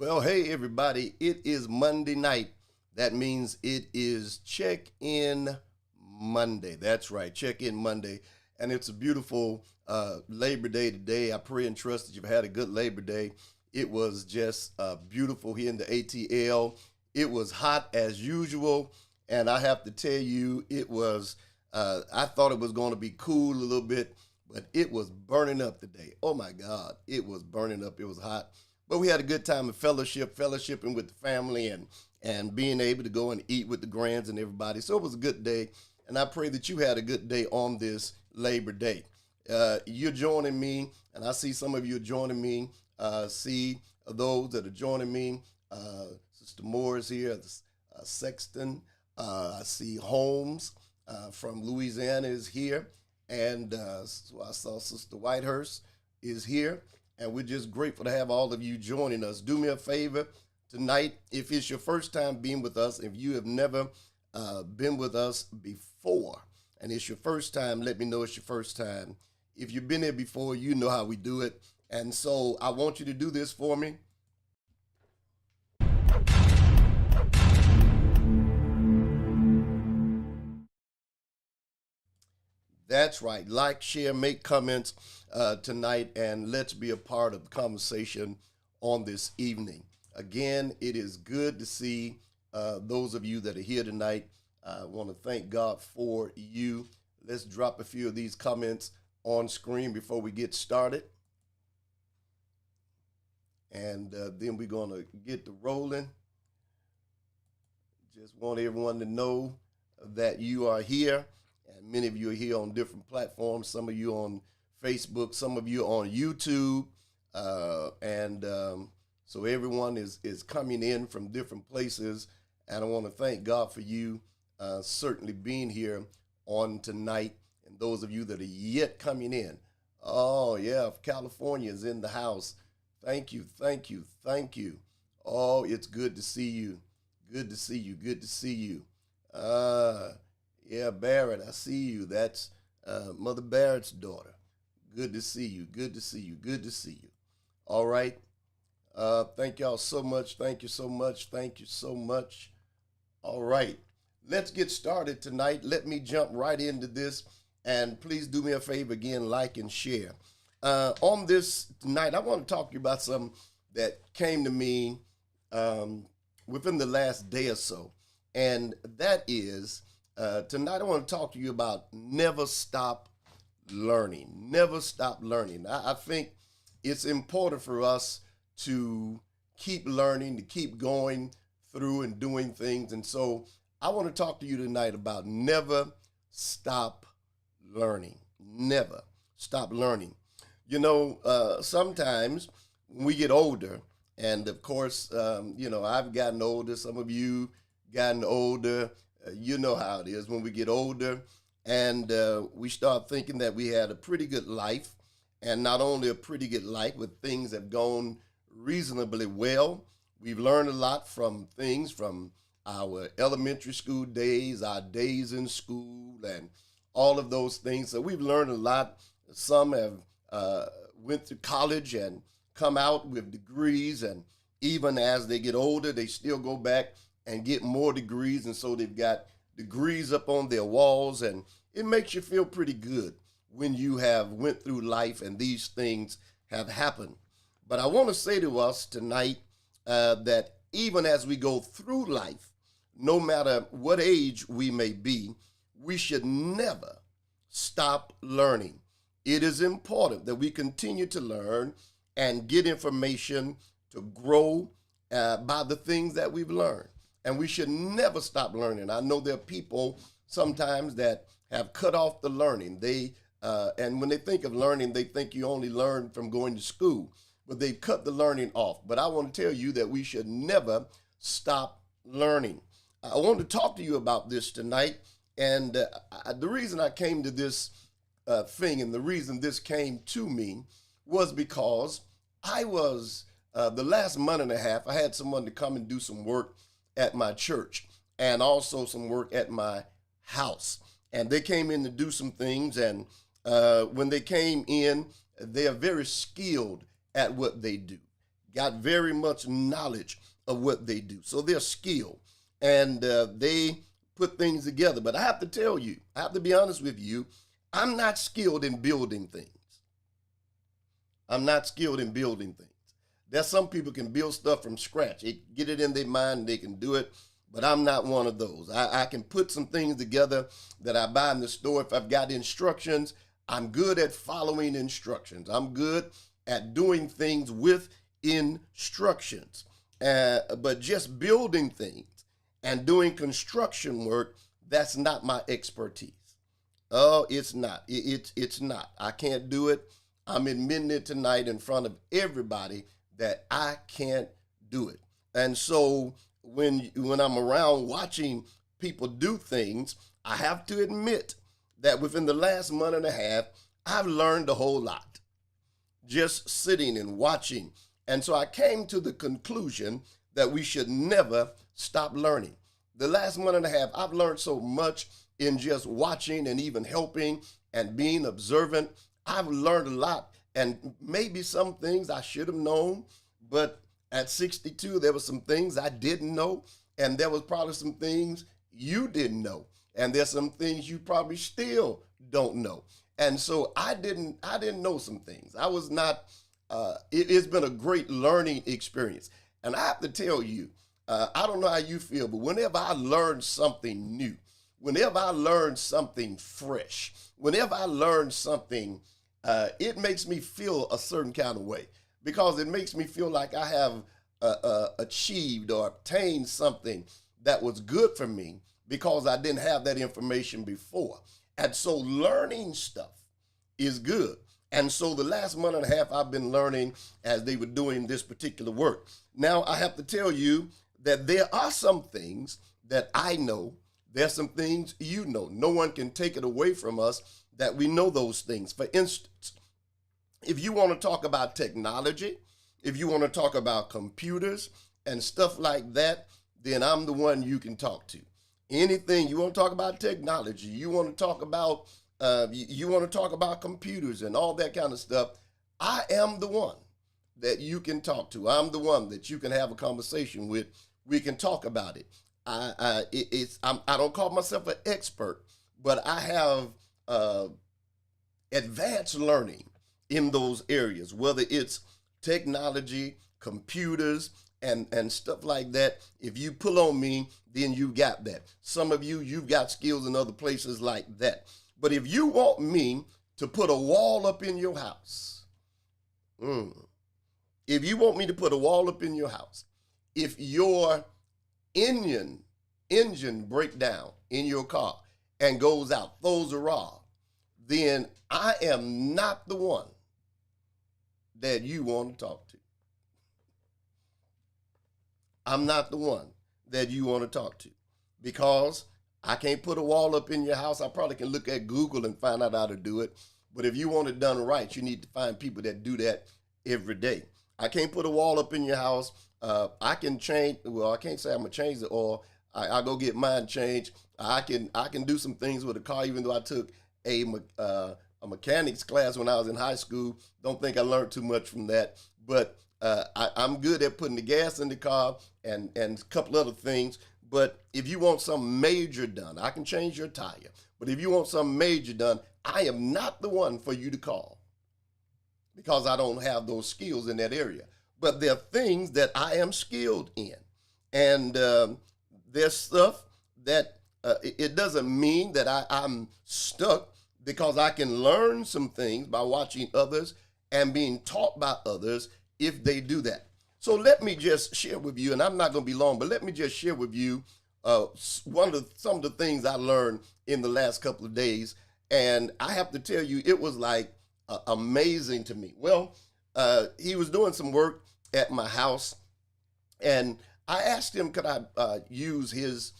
Well, hey, everybody, it is Monday night. That means it is Check In Monday. That's right, Check In Monday. And it's a beautiful Labor Day today. I pray and trust that you've had a good Labor Day. It was just beautiful here in the ATL. It was hot as usual. And I have to tell you, I thought it was going to be cool a little bit, but it was burning up today. Oh my God, it was burning up. It was hot. But we had a good time of fellowshipping with the family and being able to go and eat with the grands and everybody. So it was a good day. And I pray that you had a good day on this Labor Day. You're joining me, and I see some of you are joining me. See those that are joining me. Sister Moore is here, Sexton. I see Holmes from Louisiana is here. And so I saw Sister Whitehurst is here. And we're just grateful to have all of you joining us. Do me a favor tonight, if it's your first time being with us, if you have never been with us before, and it's your first time, let me know it's your first time. If you've been here before, you know how we do it. And so I want you to do this for me. That's right. Like, share, make comments tonight, and let's be a part of the conversation on this evening. Again, it is good to see those of you that are here tonight. I want to thank God for you. Let's drop a few of these comments on screen before we get started. And then we're going to get the rolling. Just want everyone to know that you are here. And many of you are here on different platforms. Some of you on Facebook, some of you on YouTube. So everyone is coming in from different places. And I want to thank God for you certainly being here on tonight. And those of you that are yet coming in. Oh, yeah, California is in the house. Thank you, thank you, thank you. Oh, it's good to see you. Good to see you, good to see you. Yeah, Barrett, I see you. That's Mother Barrett's daughter. Good to see you. Good to see you. Good to see you. All right. Thank y'all so much. Thank you so much. Thank you so much. All right. Let's get started tonight. Let me jump right into this. And please do me a favor again, like and share. On this tonight, I want to talk to you about something that came to me within the last day or so. And that is... tonight I want to talk to you about never stop learning. Never stop learning. I think it's important for us to keep learning, to keep going through and doing things. And so I want to talk to you tonight about never stop learning. Never stop learning. You know, sometimes when we get older, and of course, I've gotten older. Some of you gotten older. You know how it is when we get older and we start thinking that we had a pretty good life, and not only a pretty good life, but things have gone reasonably well. We've learned a lot from things from our elementary school days, our days in school, and all of those things. So we've learned a lot. Some have went to college and come out with degrees, and even as they get older, they still go back and get more degrees, and so they've got degrees up on their walls, and it makes you feel pretty good when you have went through life and these things have happened. But I want to say to us tonight that even as we go through life, no matter what age we may be, we should never stop learning. It is important that we continue to learn and get information to grow by the things that we've learned. And we should never stop learning. I know there are people sometimes that have cut off the learning. And when they think of learning, they think you only learn from going to school. But they've cut the learning off. But I want to tell you that we should never stop learning. I want to talk to you about this tonight. And the reason I came to this thing, and the reason this came to me, was because I was, the last month and a half, I had someone to come and do some work at my church and also some work at my house. And they came in to do some things. And when they came in, they are very skilled at what they do. got very much knowledge of what they do. So they're skilled and they put things together. But I have to tell you, I have to be honest with you, I'm not skilled in building things. I'm not skilled in building things. There's some people can build stuff from scratch. They get it in their mind, they can do it, but I'm not one of those. I can put some things together that I buy in the store. If I've got instructions, I'm good at following instructions. I'm good at doing things with instructions. But just building things and doing construction work, that's not my expertise. Oh, it's not. It's not. I can't do it. I'm admitting it tonight in front of everybody that I can't do it. And so when I'm around watching people do things, I have to admit that within the last month and a half, I've learned a whole lot just sitting and watching. And so I came to the conclusion that we should never stop learning. The last month and a half, I've learned so much in just watching and even helping and being observant. I've learned a lot, and maybe some things I should have known, but at 62, there were some things I didn't know, and there was probably some things you didn't know, and there's some things you probably still don't know. And so I didn't know some things. I was not. It's been a great learning experience, and I have to tell you, I don't know how you feel, but whenever I learn something new, whenever I learn something fresh, whenever I learn something, it makes me feel a certain kind of way, because it makes me feel like I have achieved or obtained something that was good for me because I didn't have that information before. And so learning stuff is good. And so the last month and a half, I've been learning as they were doing this particular work. Now, I have to tell you that there are some things that I know. There's some things you know. No one can take it away from us that we know those things. For instance, if you want to talk about technology, if you want to talk about computers and stuff like that, then I'm the one you can talk to. Anything you want to talk about technology, you want to talk about you want to talk about computers and all that kind of stuff, I am the one that you can talk to. I'm the one that you can have a conversation with. We can talk about it. I don't call myself an expert, but I have advanced learning in those areas, whether it's technology, computers, and stuff like that. If you pull on me, then you got that. Some of you, you've got skills in other places like that. But if you want me to put a wall up in your house, if you want me to put a wall up in your house, if your engine break down in your car and goes out, throws a rod, then I am not the one that you want to talk to. I'm not the one that you want to talk to, because I can't put a wall up in your house. I probably can look at Google and find out how to do it. But if you want it done right, you need to find people that do that every day. I can't put a wall up in your house. I can change. Well, I can't say I'm gonna change the oil. I go get mine changed. I can do some things with a car, even though I took a mechanics class when I was in high school. Don't think I learned too much from that. But I'm good at putting the gas in the car and a couple other things. But if you want something major done, I can change your tire. But if you want something major done, I am not the one for you to call, because I don't have those skills in that area. But there are things that I am skilled in. And there's stuff that it doesn't mean that I'm stuck, because I can learn some things by watching others and being taught by others if they do that. So let me just share with you, and I'm not going to be long, but let me just share with you some of the things I learned in the last couple of days. And I have to tell you, it was like amazing to me. Well, he was doing some work at my house, and I asked him, could I use his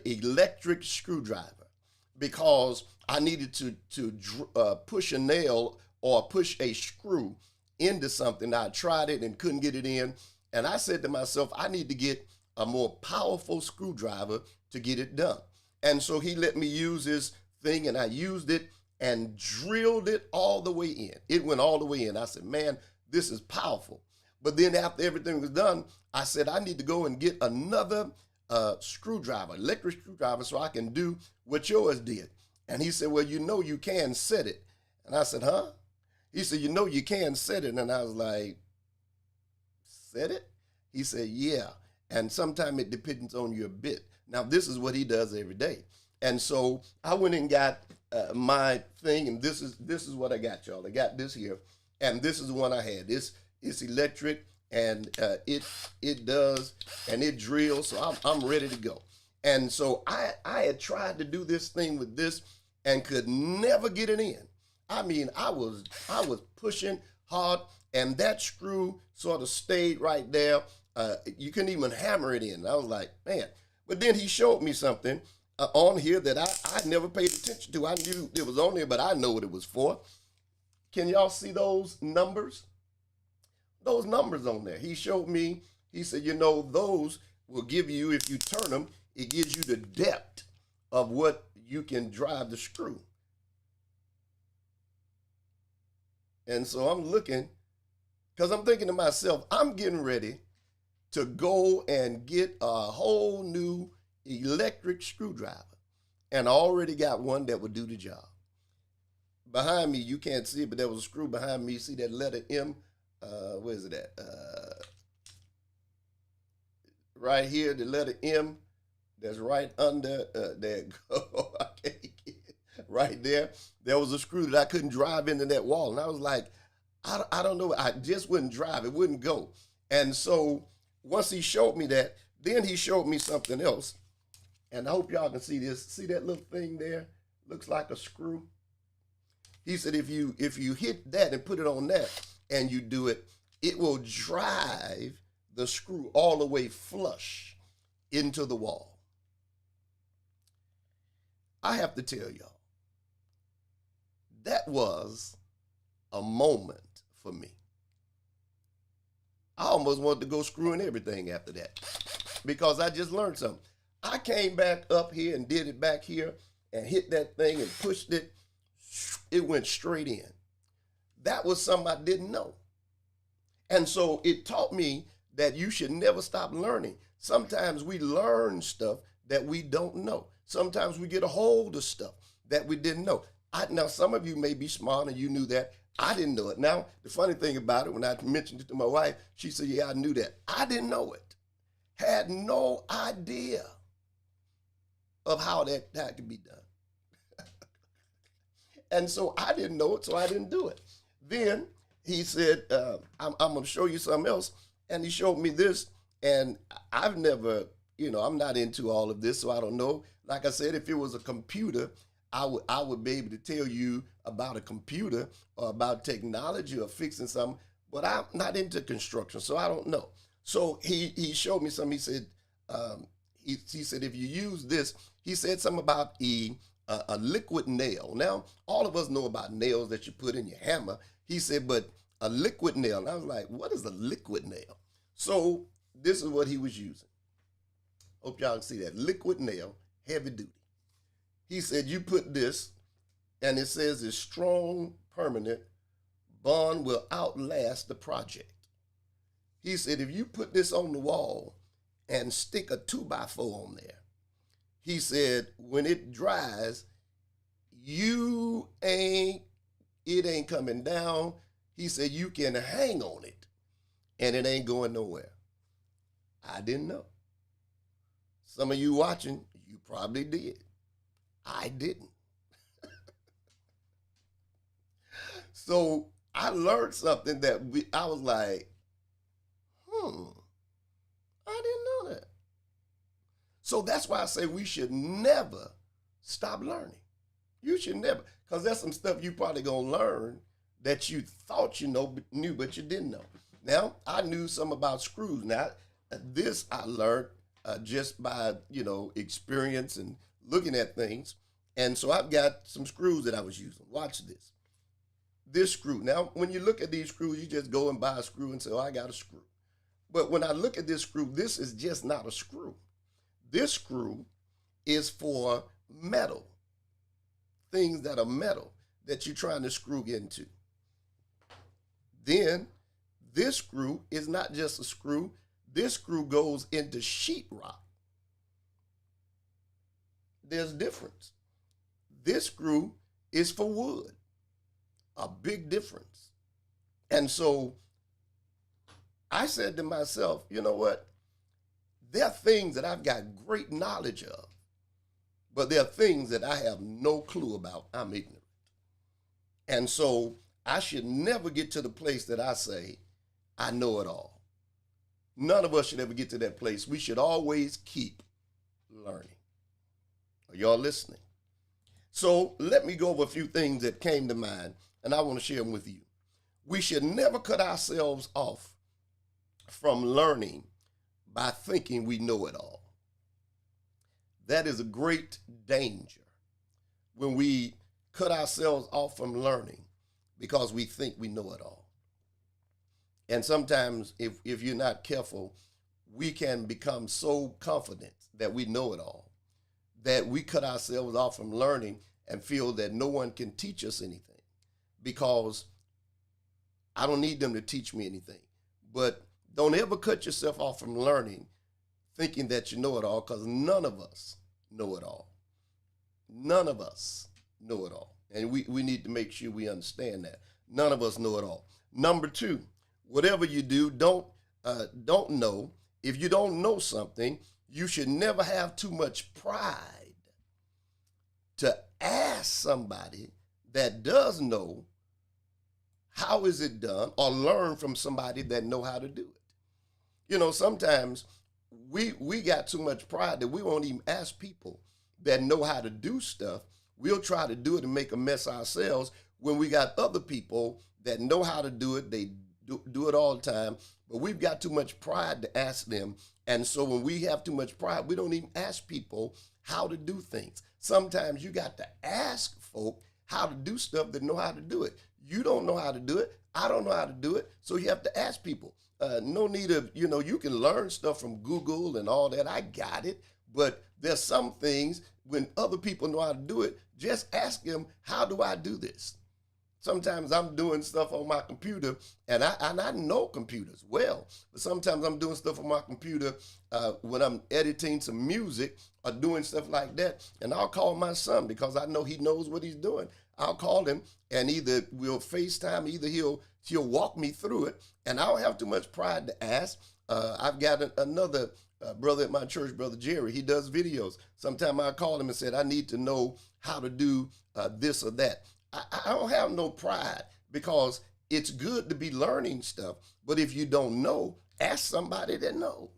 electric screwdriver, because I needed to push a nail or push a screw into something. I tried it and couldn't get it in. And I said to myself, I need to get a more powerful screwdriver to get it done. And so he let me use his thing, and I used it and drilled it all the way in. It went all the way in. I said, man, this is powerful. But then after everything was done, I said, I need to go and get another screwdriver, electric screwdriver, so I can do what yours did. And he said, well, you know you can set it. And I said, huh? He said, you know you can set it. And I was like, set it? He said, yeah. And sometimes it depends on your bit. Now, this is what he does every day. And so I went and got my thing, and this is what I got, y'all. I got this here, and this is the one I had. It's electric, and it does, and it drills, so I'm ready to go. And so I had tried to do this thing with this and could never get it in. I mean, I was pushing hard, and that screw sort of stayed right there. You couldn't even hammer it in. I was like, man. But then he showed me something on here that I never paid attention to. I knew it was on there, but I know what it was for. Can y'all see those numbers? Those numbers on there. He showed me, he said, you know, those will give you, if you turn them, it gives you the depth of what you can drive the screw. And so I'm looking, because I'm thinking to myself, I'm getting ready to go and get a whole new electric screwdriver. And I already got one that would do the job. Behind me, you can't see it, but there was a screw behind me. See that letter M? Where is it at? Right here, the letter M. That's right under, there go. I can't get it. Right there. There was a screw that I couldn't drive into that wall. And I was like, I don't know. I just wouldn't drive. It wouldn't go. And so once he showed me that, then he showed me something else. And I hope y'all can see this. See that little thing there? Looks like a screw. He said if you hit that and put it on that and you do it, it will drive the screw all the way flush into the wall. I have to tell y'all, that was a moment for me. I almost wanted to go screwing everything after that because I just learned something. I came back up here and did it back here and hit that thing and pushed it. It went straight in. That was something I didn't know. And so it taught me that you should never stop learning. Sometimes we learn stuff that we don't know. Sometimes we get a hold of stuff that we didn't know. Now, some of you may be smart and you knew that. I didn't know it. Now, the funny thing about it, when I mentioned it to my wife, she said, yeah, I knew that. I didn't know it. Had no idea of how that could be done. And so I didn't know it, so I didn't do it. Then he said, I'm going to show you something else. And he showed me this. And I've never, I'm not into all of this, so I don't know. Like I said, if it was a computer, I would be able to tell you about a computer or about technology or fixing something. But I'm not into construction, so I don't know. So he showed me something. He said, he said, if you use this, he said something about a liquid nail. Now, all of us know about nails that you put in your hammer. He said, but a liquid nail. And I was like, what is a liquid nail? So this is what he was using. Hope y'all can see that. Liquid nail, heavy duty. He said, you put this, and it says it's strong, permanent, bond will outlast the project. He said, if you put this on the wall and stick a 2x4 on there, he said, when it dries, it ain't coming down. He said, you can hang on it and it ain't going nowhere. I didn't know. Some of you watching, you probably did. I didn't. So I learned something that I was like, I didn't know that. So that's why I say we should never stop learning. You should never, because there's some stuff you probably gonna learn that you thought you knew, but you didn't know. Now, I knew some about screws. Now, this I learned just by, experience and looking at things. And so I've got some screws that I was using. Watch this. This screw. Now, when you look at these screws, you just go and buy a screw and say, oh, I got a screw. But when I look at this screw, this is just not a screw. This screw is for metal, things that are metal that you're trying to screw into. Then This screw is not just a screw. This screw goes into sheetrock. There's a difference. This screw is for wood. A big difference. And so I said to myself, you know what? There are things that I've got great knowledge of, but there are things that I have no clue about. I'm ignorant. And so I should never get to the place that I say, I know it all. None of us should ever get to that place. We should always keep learning. Are y'all listening? So let me go over a few things that came to mind, and I want to share them with you. We should never cut ourselves off from learning by thinking we know it all. That is a great danger when we cut ourselves off from learning because we think we know it all. And sometimes if you're not careful, we can become so confident that we know it all that we cut ourselves off from learning and feel that no one can teach us anything because I don't need them to teach me anything. But don't ever cut yourself off from learning thinking that you know it all, because none of us know it all. None of us know it all. And we need to make sure we understand that. None of us know it all. Number two, whatever you do, don't know. If you don't know something, you should never have too much pride to ask somebody that does know how is it done, or learn from somebody that know how to do it. You know, sometimes we got too much pride that we won't even ask people that know how to do stuff. We'll try to do it and make a mess ourselves when we got other people that know how to do it. They do it all the time, but we've got too much pride to ask them. And so when we have too much pride, we don't even ask people how to do things. Sometimes you got to ask folk how to do stuff that know how to do it. You don't know how to do it. I don't know how to do it. So you have to ask people. No need of, you can learn stuff from Google and all that. I got it. But there's some things when other people know how to do it, just ask them, how do I do this? Sometimes I'm doing stuff on my computer, and I know computers well, but sometimes I'm doing stuff on my computer when I'm editing some music or doing stuff like that, and I'll call my son because I know he knows what he's doing. I'll call him, and either we'll FaceTime, either he'll walk me through it, and I don't have too much pride to ask. I've got another brother at my church, Brother Jerry. He does videos. Sometimes I call him and said, I need to know how to do this or that. I don't have no pride because it's good to be learning stuff, but if you don't know, ask somebody that knows.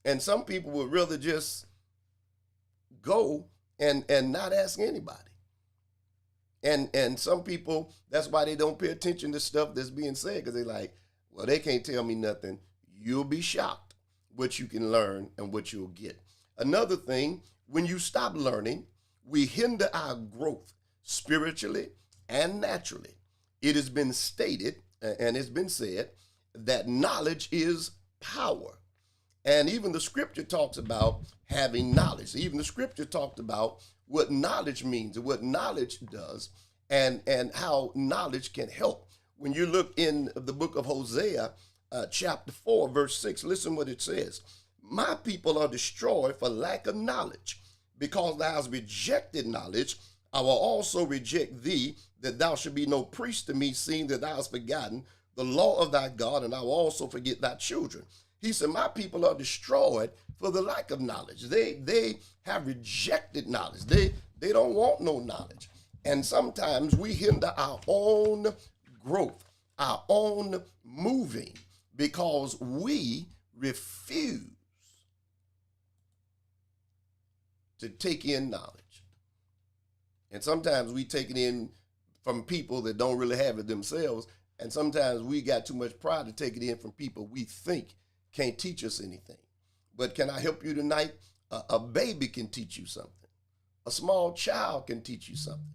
And some people would rather just go and not ask anybody. And some people, that's why they don't pay attention to stuff that's being said, because they're like, well, they can't tell me nothing. You'll be shocked what you can learn and what you'll get. Another thing, when you stop learning, we hinder our growth spiritually and naturally. It has been stated, and it's been said, that knowledge is power. And even the scripture talks about having knowledge. Even the scripture talked about what knowledge means and what knowledge does, and how knowledge can help. When you look in the book of Hosea, chapter 4, verse 6, listen what it says. My people are destroyed for lack of knowledge. Because thou hast rejected knowledge, I will also reject thee, that thou should be no priest to me, seeing that thou hast forgotten the law of thy God, and I will also forget thy children. He said, my people are destroyed for the lack of knowledge. They have rejected knowledge. They don't want no knowledge. And sometimes we hinder our own growth, our own moving, because we refuse to take in knowledge. And sometimes we take it in from people that don't really have it themselves. And sometimes we got too much pride to take it in from people we think can't teach us anything. But can I help you tonight? A baby can teach you something. A small child can teach you something.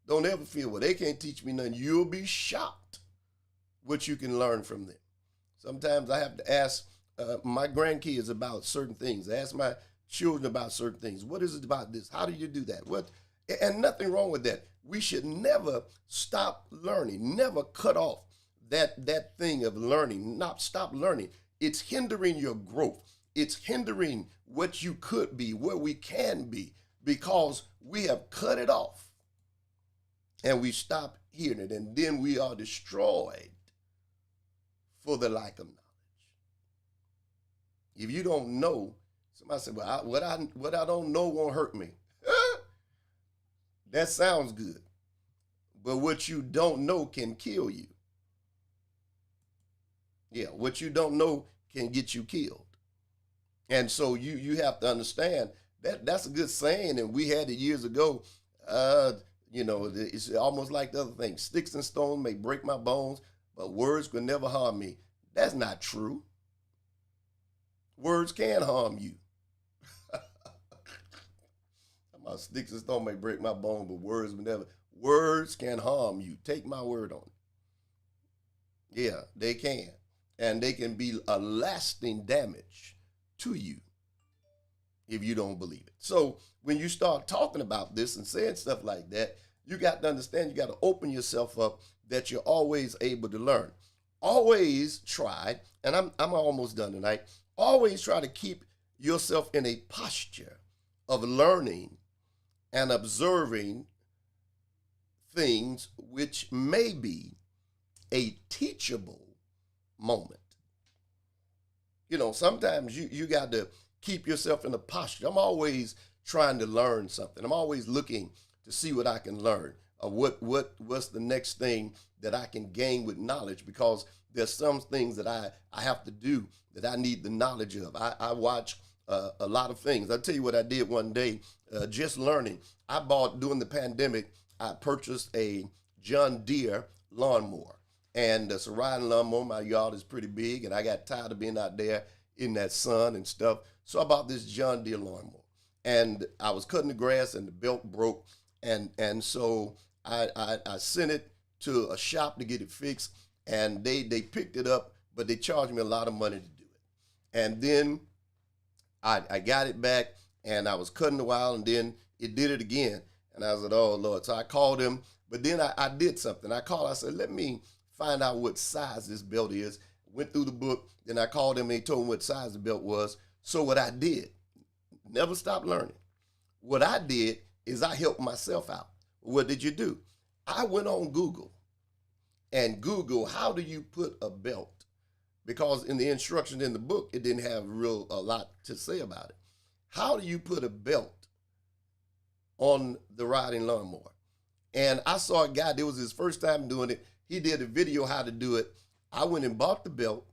Don't ever feel, well, they can't teach me nothing. You'll be shocked what you can learn from them. Sometimes I have to ask my grandkids about certain things. I ask my children about certain things. What is it about this? How do you do that? And nothing wrong with that. We should never stop learning, never cut off that thing of learning, not stop learning. It's hindering your growth. It's hindering what you could be, where we can be, because we have cut it off and we stop hearing it, and then we are destroyed for the lack of knowledge. If you don't know, somebody said, "Well, what I don't know won't hurt me." That sounds good, but what you don't know can kill you. Yeah, what you don't know can get you killed. And so you have to understand that that's a good saying, and we had it years ago. It's almost like the other thing: sticks and stones may break my bones, but words will never harm me. That's not true. Words can harm you. My sticks and stones may break my bones, but words will never. Words can harm you. Take my word on it. Yeah, they can, and they can be a lasting damage to you if you don't believe it. So when you start talking about this and saying stuff like that, you got to understand, you got to open yourself up that you're always able to learn. Always try, and I'm almost done tonight, always try to keep yourself in a posture of learning and observing things which may be a teachable moment. Sometimes you got to keep yourself in a posture. I'm always trying to learn something. I'm always looking to see what I can learn, or what's the next thing that I can gain with knowledge, because there's some things that I have to do that I need the knowledge of. I watch a lot of things. I'll tell you what I did one day, just learning. I bought, during the pandemic, I purchased a John Deere lawnmower. And it's a riding lawnmower. My yard is pretty big, and I got tired of being out there in that sun and stuff. So I bought this John Deere lawnmower. And I was cutting the grass, and the belt broke. And so I sent it to a shop to get it fixed. And they picked it up, but they charged me a lot of money to do it. And then I got it back, and I was cutting a while, and then it did it again. And I said, "Oh, Lord." So I called him, but then I did something. I said, "Let me find out what size this belt is." Went through the book, then I called him, and he told me what size the belt was. So what I did, never stop learning. What I did is I helped myself out. What did you do? I went on Google and Google, how do you put a belt? Because in the instructions in the book, it didn't have a lot to say about it. How do you put a belt on the riding lawnmower? And I saw a guy, it was his first time doing it. He did a video how to do it. I went and bought the belt,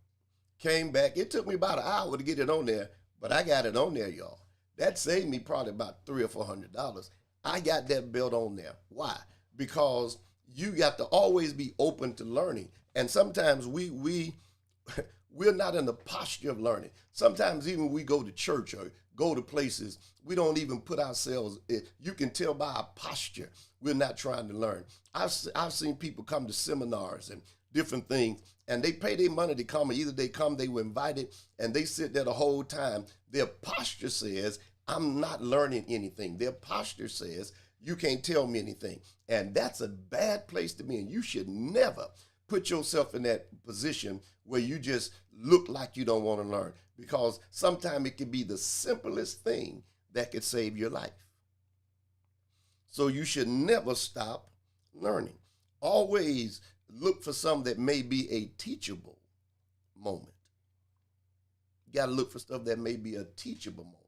came back. It took me about an hour to get it on there, but I got it on there, y'all. That saved me probably about $300 or $400. I got that belt on there. Why? Because you got to always be open to learning. And sometimes we're not in the posture of learning. Sometimes even when we go to church or go to places, we don't even put ourselves in. You can tell by our posture we're not trying to learn. I've seen people come to seminars and different things, and they pay their money to come, or either they were invited, and they sit there the whole time. Their posture says, "I'm not learning anything." Their posture says, "You can't tell me anything." And that's a bad place to be in. You should never put yourself in that position where you just look like you don't want to learn, because sometimes it can be the simplest thing that could save your life. So you should never stop learning. Always look for something that may be a teachable moment. You got to look for stuff that may be a teachable moment.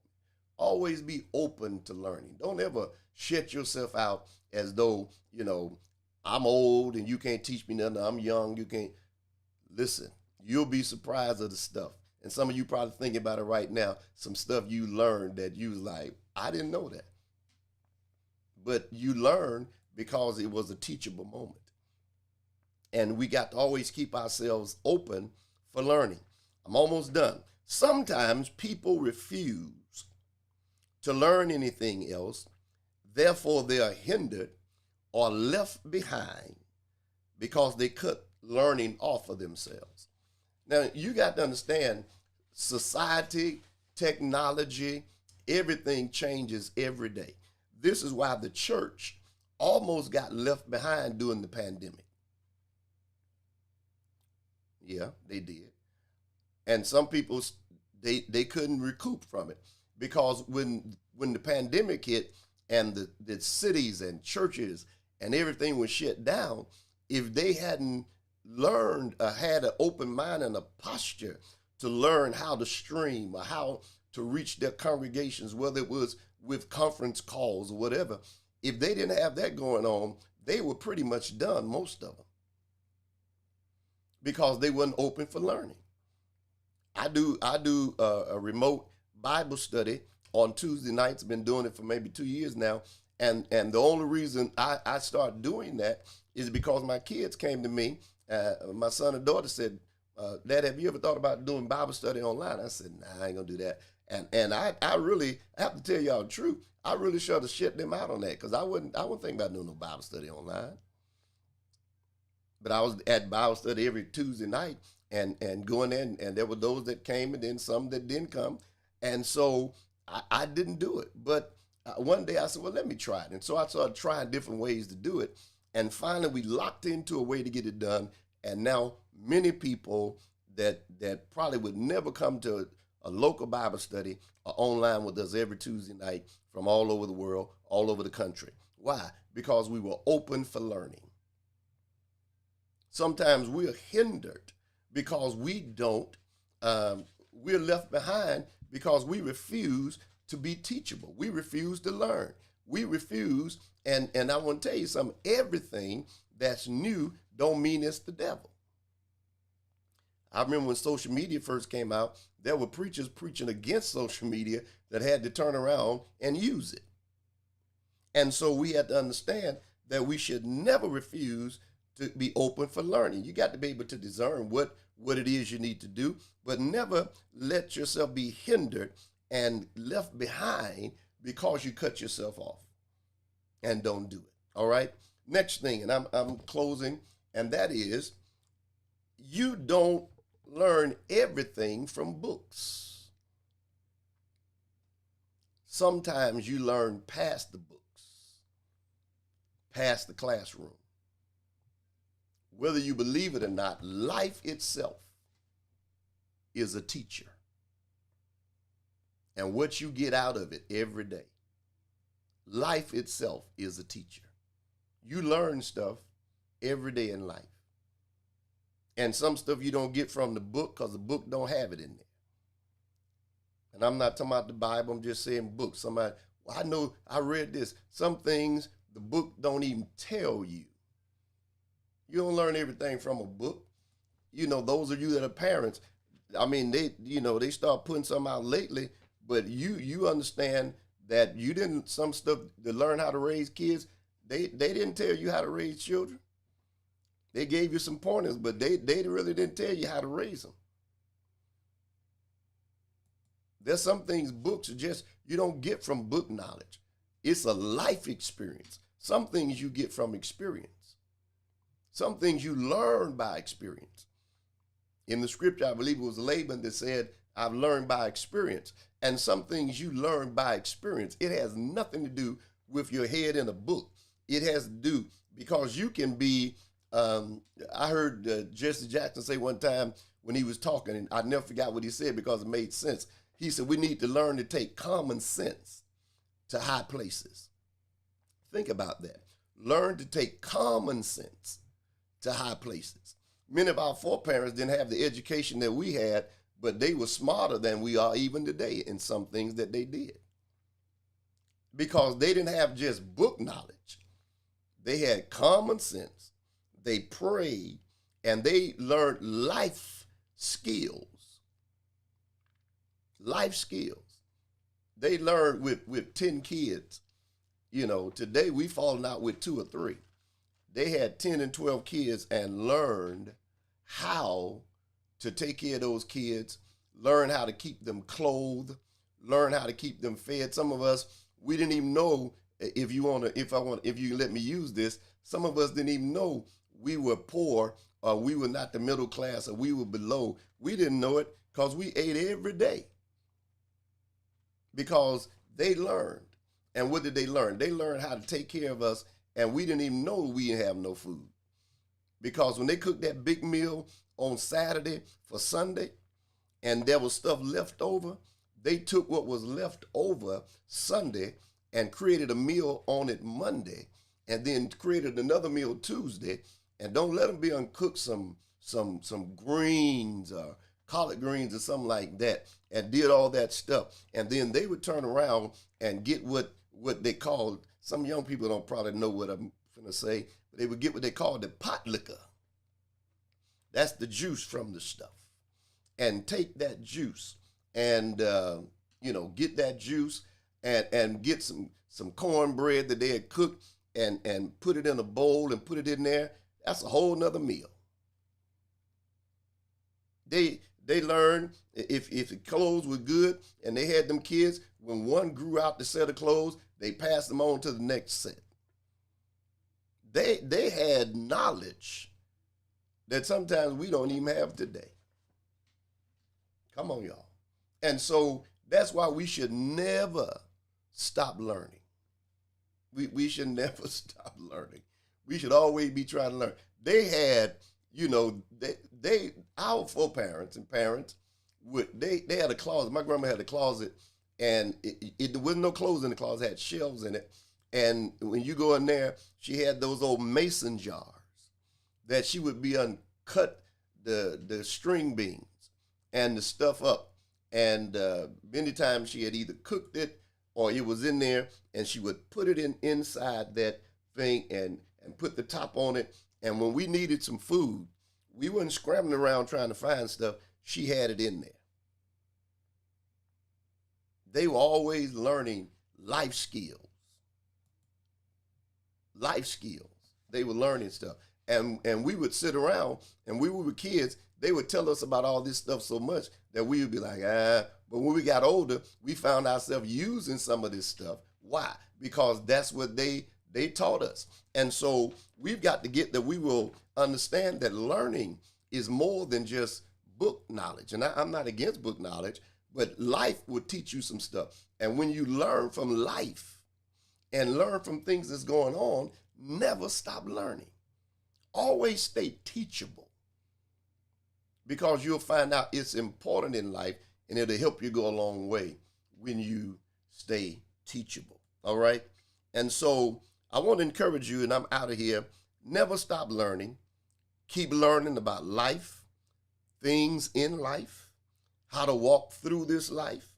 Always be open to learning. Don't ever shut yourself out as though, I'm old and you can't teach me nothing. I'm young, you can't. Listen, you'll be surprised of the stuff. And some of you probably thinking about it right now, some stuff you learned that you was like, I didn't know that. But you learned because it was a teachable moment. And we got to always keep ourselves open for learning. I'm almost done. Sometimes people refuse to learn anything else. Therefore, they are hindered or left behind because they cut learning off of themselves. Now, you got to understand, society, technology, everything changes every day. This is why the church almost got left behind during the pandemic. Yeah, they did. And some people, they couldn't recoup from it because when the pandemic hit and the cities and churches and everything was shut down, if they hadn't learned or had an open mind and a posture to learn how to stream or how to reach their congregations, whether it was with conference calls or whatever, if they didn't have that going on, they were pretty much done, most of them, because they wasn't open for learning. I do a remote Bible study on Tuesday nights. Been doing it for maybe 2 years now, and the only reason I started doing that is because my kids came to me. My son and daughter said, "Dad, have you ever thought about doing Bible study online?" I said, "Nah, I ain't gonna do that." And I really have to tell y'all the truth. I really should have shut them out on that because I wouldn't think about doing no Bible study online. But I was at Bible study every Tuesday night and going in, and there were those that came and then some that didn't come. And so I didn't do it. But one day I said, well, let me try it. And so I started trying different ways to do it. And finally we locked into a way to get it done. And now many people that probably would never come to a local Bible study are online with us every Tuesday night from all over the world, all over the country. Why? Because we were open for learning. Sometimes we're hindered because we're left behind because we refuse to be teachable. We refuse to learn. We refuse, and I want to tell you something, everything that's new don't mean it's the devil. I remember when social media first came out, there were preachers preaching against social media that had to turn around and use it. And so we had to understand that we should never refuse to be open for learning. You got to be able to discern what it is you need to do, but never let yourself be hindered and left behind because you cut yourself off and don't do it. All right. Next thing, and I'm closing, and that is you don't learn everything from books. Sometimes you learn past the books, past the classroom. Whether you believe it or not, life itself is a teacher. And what you get out of it every day, life itself is a teacher. You learn stuff every day in life. And some stuff you don't get from the book because the book don't have it in there. And I'm not talking about the Bible, I'm just saying books. Somebody, well, I know I read this. Some things the book don't even tell you. You don't learn everything from a book. You know, those of you that are parents, I mean, they start putting something out lately, but you understand that you didn't, some stuff to learn how to raise kids, they didn't tell you how to raise children. They gave you some pointers, but they really didn't tell you how to raise them. There's some things books are just, you don't get from book knowledge. It's a life experience. Some things you get from experience. Some things you learn by experience. In the scripture, I believe it was Laban that said, I've learned by experience. And some things you learn by experience. It has nothing to do with your head in a book. It has to do because you can be, I heard Jesse Jackson say one time when he was talking, and I never forgot what he said because it made sense. He said, we need to learn to take common sense to high places. Think about that. Learn to take common sense to high places. Many of our foreparents didn't have the education that we had, but they were smarter than we are even today in some things that they did. Because they didn't have just book knowledge. They had common sense. They prayed, and they learned life skills. Life skills. They learned with 10 kids. You know, today we falling out with 2 or 3. They had 10 and 12 kids and learned how to take care of those kids, learn how to keep them clothed, learn how to keep them fed. Some of us, we didn't even know, if you let me use this, some of us didn't even know we were poor or we were not the middle class or we were below. We didn't know it because we ate every day. Because they learned. And what did they learn? They learned how to take care of us, and we didn't even know we didn't have no food. Because when they cooked that big meal on Saturday for Sunday and there was stuff left over, they took what was left over Sunday and created a meal on it Monday, and then created another meal Tuesday. And don't let them be uncooked some greens or collard greens or something like that, and did all that stuff. And then they would turn around and get what they called, some young people don't probably know what I'm gonna say, but they would get what they called the pot liquor. That's the juice from the stuff. And take that juice and get that juice and get some cornbread that they had cooked and put it in a bowl and put it in there. That's a whole nother meal. They learned if the clothes were good and they had them kids, when one grew out the set of clothes, they passed them on to the next set. They had knowledge that sometimes we don't even have today. Come on, y'all. And so that's why we should never stop learning. We should never stop learning. We should always be trying to learn. They had, our foreparents and parents they had a closet. My grandma had a closet, and there wasn't no clothes in the closet. It had shelves in it. And when you go in there, she had those old mason jars that she would be uncut the string beans and the stuff up. And many times she had either cooked it or it was in there, and she would put it inside that thing and put the top on it. And when we needed some food, we weren't scrambling around trying to find stuff. She had it in there. They were always learning life skills. Life skills. They were learning stuff. And we would sit around, and we were kids, they would tell us about all this stuff so much that we would be like, But when we got older, we found ourselves using some of this stuff. Why? Because that's what they taught us. And so we've got to get that we will understand that learning is more than just book knowledge. And I'm not against book knowledge, but life will teach you some stuff. And when you learn from life and learn from things that's going on, never stop learning. Always stay teachable, because you'll find out it's important in life, and it'll help you go a long way when you stay teachable. All right? And so I want to encourage you, and I'm out of here, never stop learning. Keep learning about life, things in life, how to walk through this life,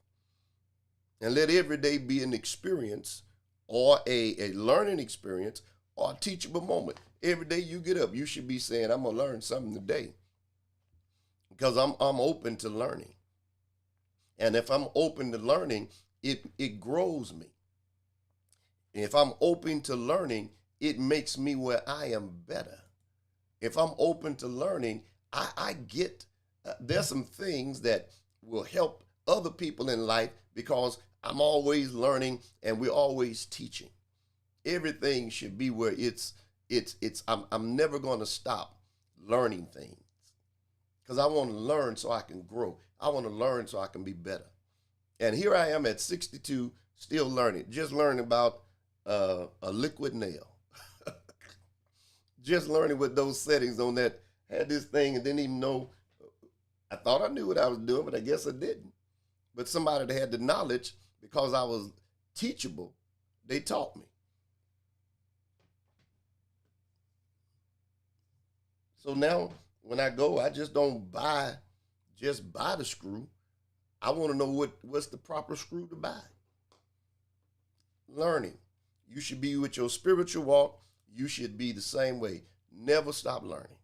and let every day be an experience or a learning experience or a teachable moment. Every day you get up, you should be saying, I'm going to learn something today, because I'm open to learning. And if I'm open to learning, it grows me. If I'm open to learning, it makes me where I am better. If I'm open to learning, I get, there's some things that will help other people in life, because I'm always learning and we're always teaching. Everything should be where I'm never going to stop learning things, because I want to learn so I can grow. I want to learn so I can be better. And here I am at 62, still learning, just learning about a liquid nail. Just learning what those settings on that, had this thing and didn't even know. I thought I knew what I was doing, but I guess I didn't. But somebody that had the knowledge, because I was teachable, they taught me. So now when I go, I just don't buy the screw. I want to know what's the proper screw to buy. Learning. You should be with your spiritual walk. You should be the same way. Never stop learning.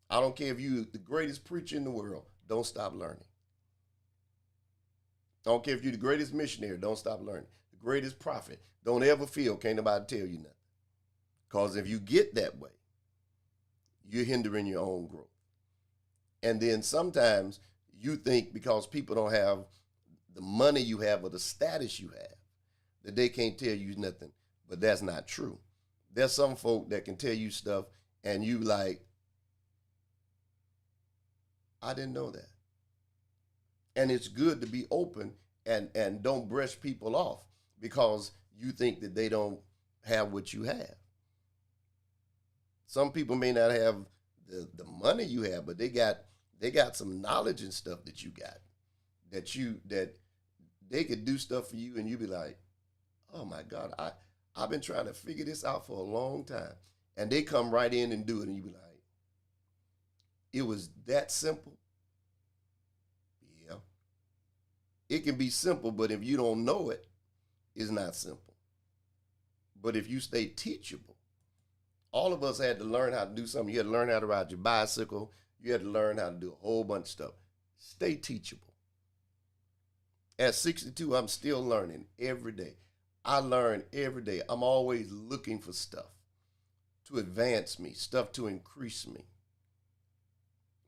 I don't care if you're the greatest preacher in the world. Don't stop learning. I don't care if you're the greatest missionary. Don't stop learning. The greatest prophet. Don't ever feel can't nobody tell you nothing. Because if you get that way, you're hindering your own growth. And then sometimes you think because people don't have the money you have or the status you have, that they can't tell you nothing. But that's not true. There's some folk that can tell you stuff and you like, I didn't know that. And it's good to be open and don't brush people off because you think that they don't have what you have. Some people may not have the money you have, but they got some knowledge and stuff that you got that they could do stuff for you, and you be like, oh my God, I've been trying to figure this out for a long time, and they come right in and do it, and you be like, it was that simple. Yeah, it can be simple, but if you don't know it, it's not simple. But if you stay teachable, all of us had to learn how to do something. You had to learn how to ride your bicycle. You had to learn how to do a whole bunch of stuff. Stay teachable. At 62, I'm still learning every day. I learn every day. I'm always looking for stuff to advance me, stuff to increase me,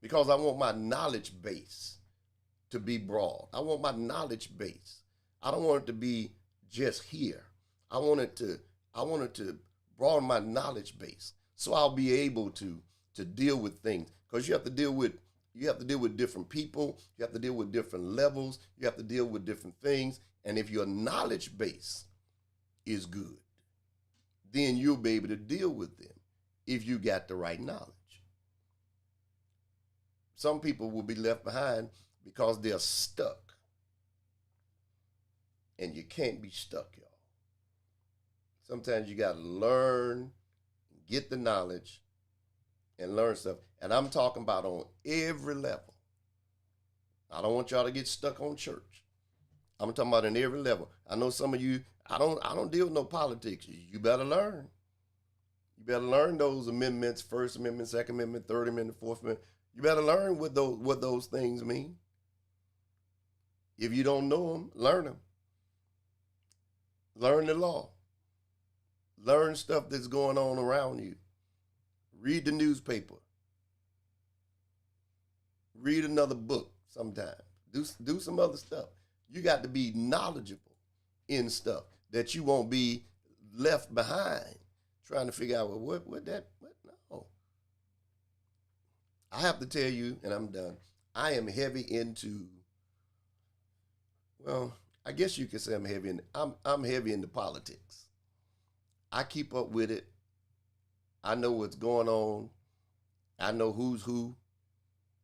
because I want my knowledge base to be broad. I want my knowledge base. I don't want it to be just here. I want it to broaden my knowledge base, so I'll be able to deal with things, because you have to deal with different people, you have to deal with different levels, you have to deal with different things, and if your knowledge base is good, then you'll be able to deal with them if you got the right knowledge. Some people will be left behind because they're stuck, and you can't be stuck, y'all. Sometimes you got to learn, get the knowledge, and learn stuff. And I'm talking about on every level. I don't want y'all to get stuck on church. I'm talking about in every level. I know some of you, I don't deal with no politics. You better learn. You better learn those amendments, First Amendment, Second Amendment, Third Amendment, Fourth Amendment. You better learn what those things mean. If you don't know them, learn them. Learn the law. Learn stuff that's going on around you. Read the newspaper. Read another book sometime. Do some other stuff. You got to be knowledgeable in stuff that you won't be left behind trying to figure out, well, what no. I have to tell you, and I'm done, I am heavy into, well, I guess you could say I'm heavy into politics. I keep up with it. I know what's going on. I know who's who.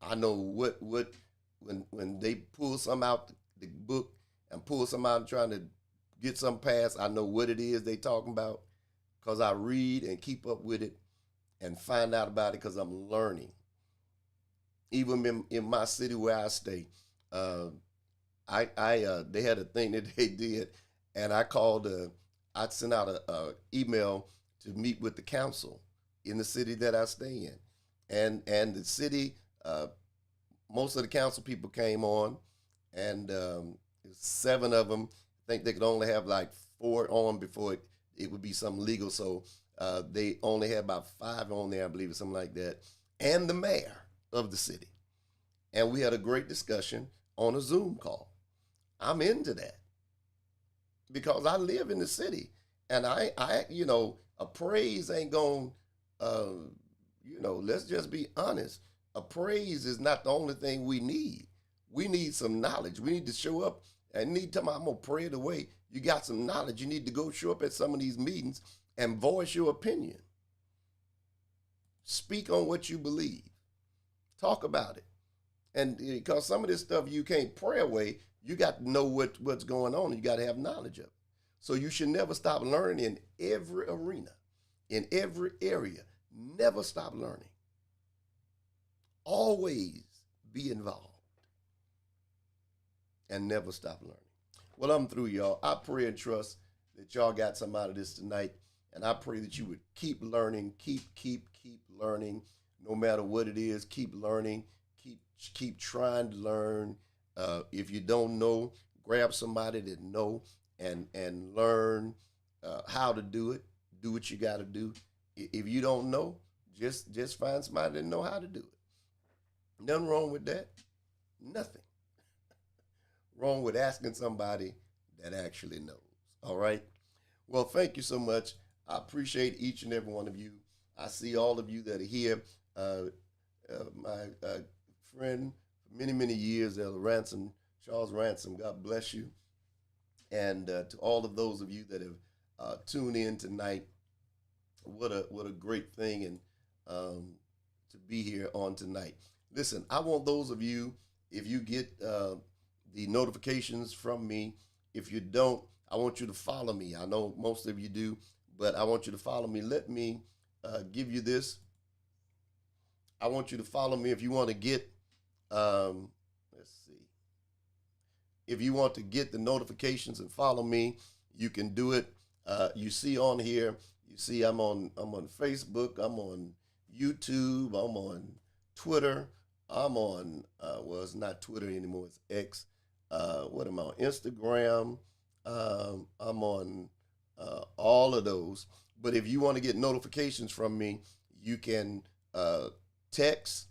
I know what when they pull some out the book and pull some out and trying to get some passed, I know what it is they talking about, because I read and keep up with it and find out about it because I'm learning. Even in my city where I stay, uh, I they had a thing that they did, and I sent out a email to meet with the council in the city that I stay in, and the city, most of the council people came on, and 7 of them. I think they could only have like 4 on before it would be something legal. So they only had about 5 on there, I believe, or something like that, and the mayor of the city. And we had a great discussion on a Zoom call. I'm into that because I live in the city, and a praise ain't going. Let's just be honest. A praise is not the only thing we need. We need some knowledge. We need to show up and need to. I'm gonna pray it away. You got some knowledge. You need to go show up at some of these meetings and voice your opinion. Speak on what you believe. Talk about it. And because some of this stuff you can't pray away, you got to know what's going on. And you got to have knowledge of it. So you should never stop learning in every arena, in every area. Never stop learning. Always be involved and never stop learning. Well, I'm through, y'all. I pray and trust that y'all got some out of this tonight. And I pray that you would keep learning, keep learning, no matter what it is. Keep learning, keep trying to learn. If you don't know, grab somebody that know and learn how to do it. Do what you got to do. If you don't know, just find somebody that know how to do it. Nothing wrong with that. Nothing wrong with asking somebody that actually knows. All right. Well, thank you so much. I appreciate each and every one of you. I see all of you that are here. My friend for many, many years, Elder Ransom, Charles Ransom, God bless you. And to all of those of you that have tuned in tonight, what a great thing. And to be here on tonight. Listen, I want those of you, if you get the notifications from me, if you don't, I want you to follow me. I know most of you do, but I want you to follow me. Let me give you this. I want you to follow me if you want to get, let's see, if you want to get the notifications and follow me, you can do it. You see on here, you see I'm on Facebook, I'm on YouTube, I'm on Twitter, I'm on, well, it's not Twitter anymore, it's X. What am I on? Instagram. I'm on all of those. But if you want to get notifications from me, you can text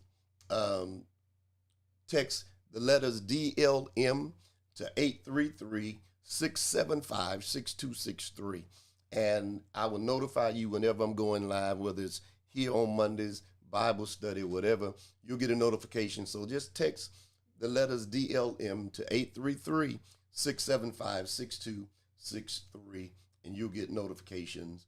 text the letters DLM to 833-675-6263. And I will notify you whenever I'm going live, whether it's here on Mondays, Bible study, whatever. You'll get a notification. So just text the letters DLM to 833-675-6263, and you'll get notifications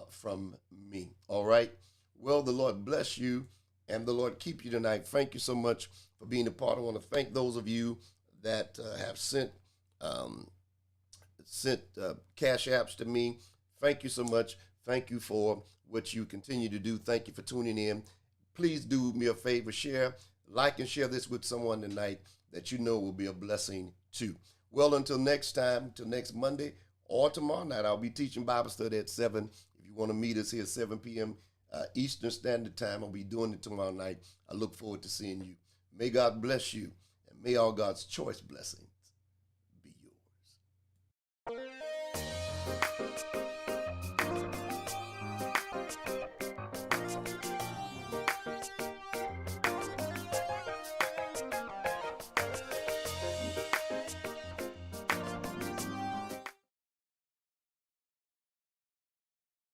from me. All right? Well, the Lord bless you, and the Lord keep you tonight. Thank you so much for being a part. I want to thank those of you that have sent cash apps to me. Thank you so much. Thank you for what you continue to do. Thank you for tuning in. Please do me a favor, like and share this with someone tonight that you know will be a blessing too. Well, until next time, till next Monday or tomorrow night, I'll be teaching Bible study at 7. If you want to meet us here at 7 p.m. Eastern Standard Time, I'll be doing it tomorrow night. I look forward to seeing you. May God bless you, and may all God's choice blessing